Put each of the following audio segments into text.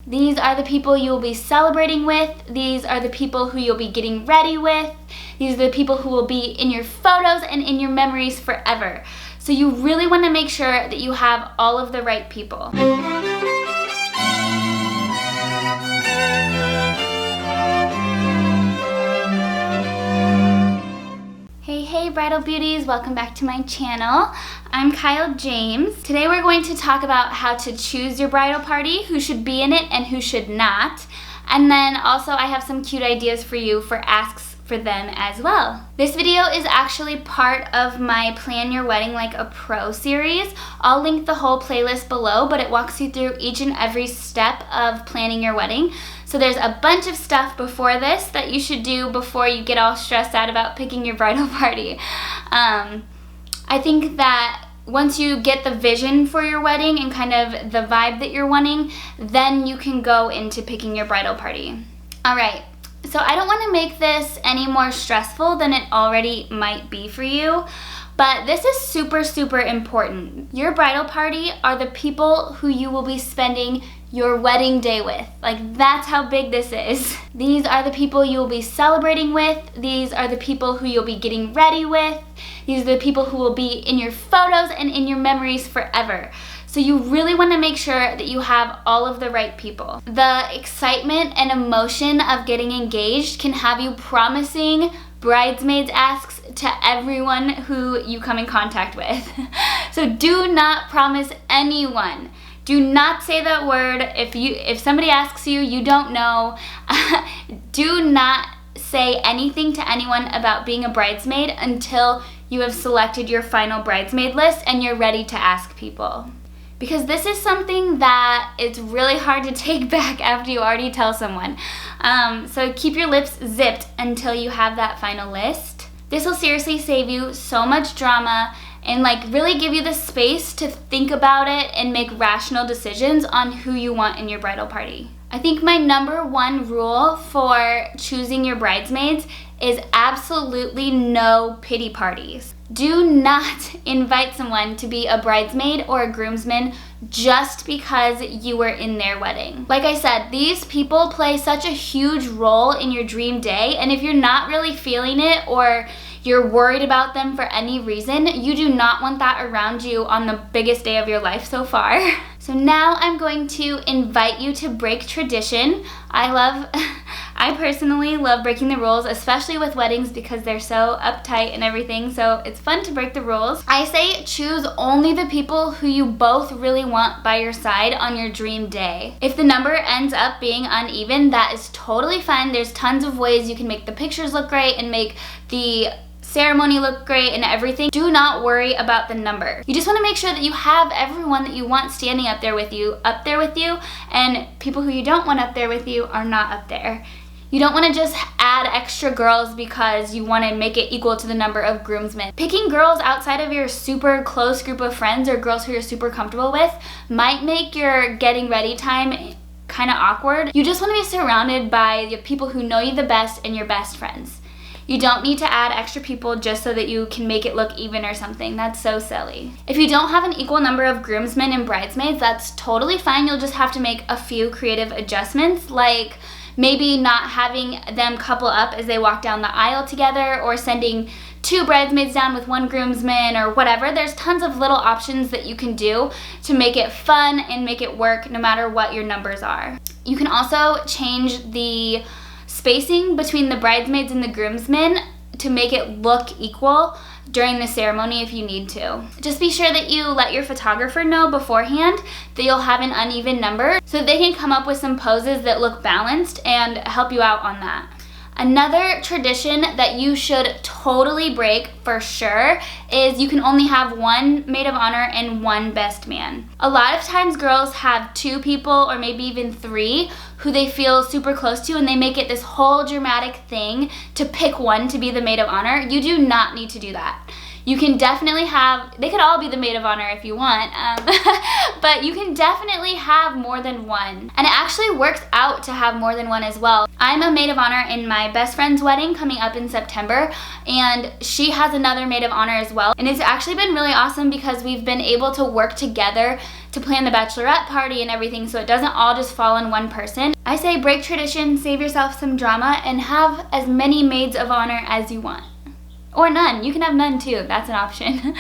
These are the people you will be celebrating with. These are the people who you'll be getting ready with. These are the people who will be in your photos and in your memories forever. So you really want to make sure that you have all of the right people. Hey bridal beauties, welcome back to my channel. I'm Kyle James. Today we're going to talk about how to choose your bridal party, who should be in it and who should not. And then also I have some cute ideas for you for asks for them as well. This video is actually part of my Plan Your Wedding Like a Pro series. I'll link the whole playlist below, but it walks you through each and every step of planning your wedding. So there's a bunch of stuff before this that you should do before you get all stressed out about picking your bridal party. I think that once you get the vision for your wedding and kind of the vibe that you're wanting, then you can go into picking your bridal party. All right, so I don't want to make this any more stressful than it already might be for you, but this is super, super important. Your bridal party are the people who you will be spending your wedding day with. Like, that's how big this is. These are the people you will be celebrating with. These are the people who you'll be getting ready with. These are the people who will be in your photos and in your memories forever. So you really want to make sure that you have all of the right people. The excitement and emotion of getting engaged can have you promising bridesmaids asks to everyone who you come in contact with. So do not promise anyone. Do not say that word. If somebody asks you, you don't know. Do not say anything to anyone about being a bridesmaid until you have selected your final bridesmaid list and you're ready to ask people. Because this is something that it's really hard to take back after you already tell someone. So keep your lips zipped until you have that final list. This will seriously save you so much drama and really give you the space to think about it and make rational decisions on who you want in your bridal party. I think my number one rule for choosing your bridesmaids is absolutely no pity parties. Do not invite someone to be a bridesmaid or a groomsman just because you were in their wedding. Like I said, these people play such a huge role in your dream day, and if you're not really feeling it or you're worried about them for any reason, you do not want that around you on the biggest day of your life so far. So now I'm going to invite you to break tradition. I personally love breaking the rules, especially with weddings because they're so uptight and everything, so it's fun to break the rules. I say choose only the people who you both really want by your side on your dream day. If the number ends up being uneven, that is totally fine. There's tons of ways you can make the pictures look great and make the ceremony look great and everything. Do not worry about the number. You just want to make sure that you have everyone that you want standing up there with you, and people who you don't want up there with you are not up there. You don't want to just add extra girls because you want to make it equal to the number of groomsmen. Picking girls outside of your super close group of friends or girls who you're super comfortable with might make your getting ready time kind of awkward. You just want to be surrounded by the people who know you the best and your best friends. You don't need to add extra people just so that you can make it look even or something. That's so silly. If you don't have an equal number of groomsmen and bridesmaids, that's totally fine. You'll just have to make a few creative adjustments, like maybe not having them couple up as they walk down the aisle together, or sending 2 bridesmaids down with 1 groomsman, or whatever. There's tons of little options that you can do to make it fun and make it work no matter what your numbers are. You can also change the spacing between the bridesmaids and the groomsmen to make it look equal during the ceremony if you need to. Just be sure that you let your photographer know beforehand that you'll have an uneven number so that they can come up with some poses that look balanced and help you out on that. Another tradition that you should totally break for sure is you can only have 1 maid of honor and 1 best man. A lot of times girls have 2 people or maybe even 3 who they feel super close to, and they make it this whole dramatic thing to pick one to be the maid of honor. You do not need to do that. You can definitely they could all be the maid of honor if you want, but you can definitely have more than 1. And it actually works out to have more than 1 as well. I'm a maid of honor in my best friend's wedding coming up in September, and she has another maid of honor as well. And it's actually been really awesome because we've been able to work together to plan the bachelorette party and everything, so it doesn't all just fall on one person. I say break tradition, save yourself some drama, and have as many maids of honor as you want. Or none. You can have none too. That's an option.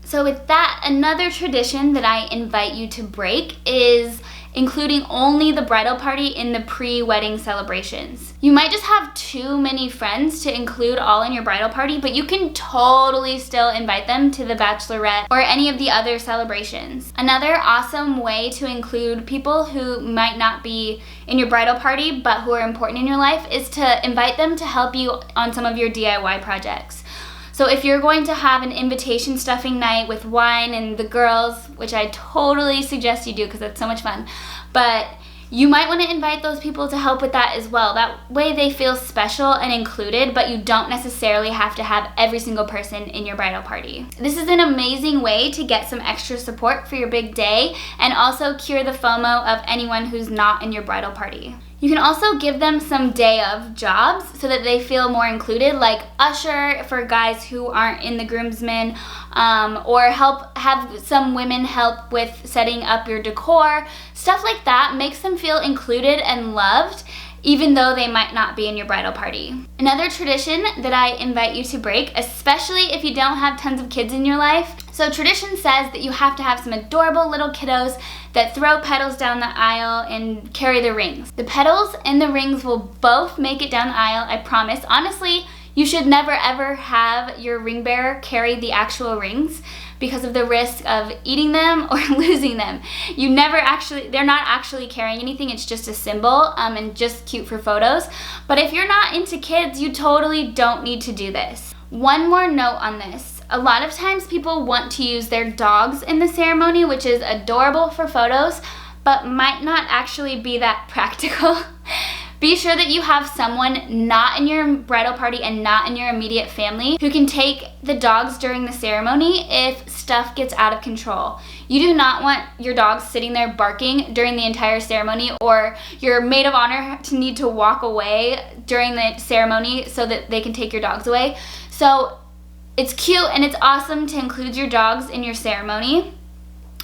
So with that, another tradition that I invite you to break is including only the bridal party in the pre-wedding celebrations. You might just have too many friends to include all in your bridal party, but you can totally still invite them to the bachelorette or any of the other celebrations. Another awesome way to include people who might not be in your bridal party but who are important in your life is to invite them to help you on some of your DIY projects. So if you're going to have an invitation stuffing night with wine and the girls, which I totally suggest you do because it's so much fun, but you might want to invite those people to help with that as well. That way they feel special and included, but you don't necessarily have to have every single person in your bridal party. This is an amazing way to get some extra support for your big day and also cure the FOMO of anyone who's not in your bridal party. You can also give them some day of jobs so that they feel more included, like usher for guys who aren't in the groomsmen, or have some women help with setting up your decor. Stuff like that makes them feel included and loved, even though they might not be in your bridal party. Another tradition that I invite you to break, especially if you don't have tons of kids in your life. So tradition says that you have to have some adorable little kiddos that throw petals down the aisle and carry the rings. The petals and the rings will both make it down the aisle, I promise. Honestly, you should never ever have your ring bearer carry the actual rings because of the risk of eating them or losing them. They're not actually carrying anything, it's just a symbol and just cute for photos. But if you're not into kids, you totally don't need to do this. One more note on this. A lot of times people want to use their dogs in the ceremony, which is adorable for photos, but might not actually be that practical. Be sure that you have someone not in your bridal party and not in your immediate family who can take the dogs during the ceremony if stuff gets out of control. You do not want your dogs sitting there barking during the entire ceremony, or your maid of honor to need to walk away during the ceremony so that they can take your dogs away. So it's cute and it's awesome to include your dogs in your ceremony,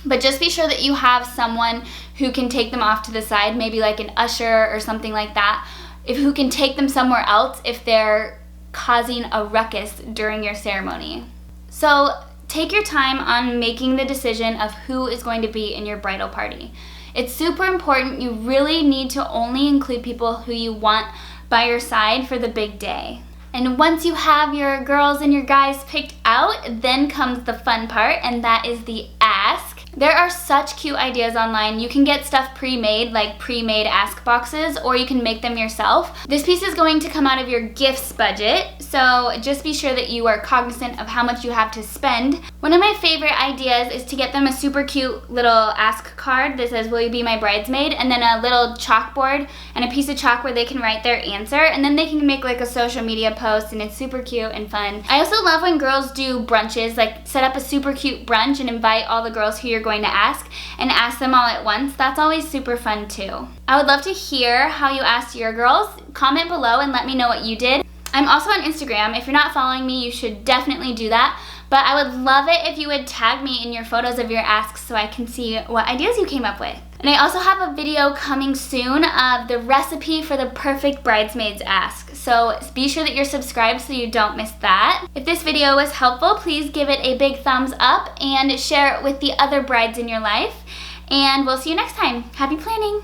but just be sure that you have someone who can take them off to the side, maybe like an usher or something like that, who can take them somewhere else if they're causing a ruckus during your ceremony. So take your time on making the decision of who is going to be in your bridal party. It's super important. You really need to only include people who you want by your side for the big day. And once you have your girls and your guys picked out, then comes the fun part, and that is the ask. There are such cute ideas online. You can get stuff pre-made, like pre-made ask boxes, or you can make them yourself. This piece is going to come out of your gifts budget, so just be sure that you are cognizant of how much you have to spend. One of my favorite ideas is to get them a super cute little ask card that says, "Will you be my bridesmaid?" and then a little chalkboard and a piece of chalk where they can write their answer, and then they can make like a social media post, and it's super cute and fun. I also love when girls do brunches, like set up a super cute brunch and invite all the girls who you're going to ask and ask them all at once. That's always super fun too. I would love to hear how you asked your girls. Comment below and let me know what you did. I'm also on Instagram. If you're not following me, you should definitely do that. But I would love it if you would tag me in your photos of your asks so I can see what ideas you came up with. And I also have a video coming soon of the recipe for the perfect bridesmaids ask. So be sure that you're subscribed so you don't miss that. If this video was helpful, please give it a big thumbs up and share it with the other brides in your life. And we'll see you next time. Happy planning!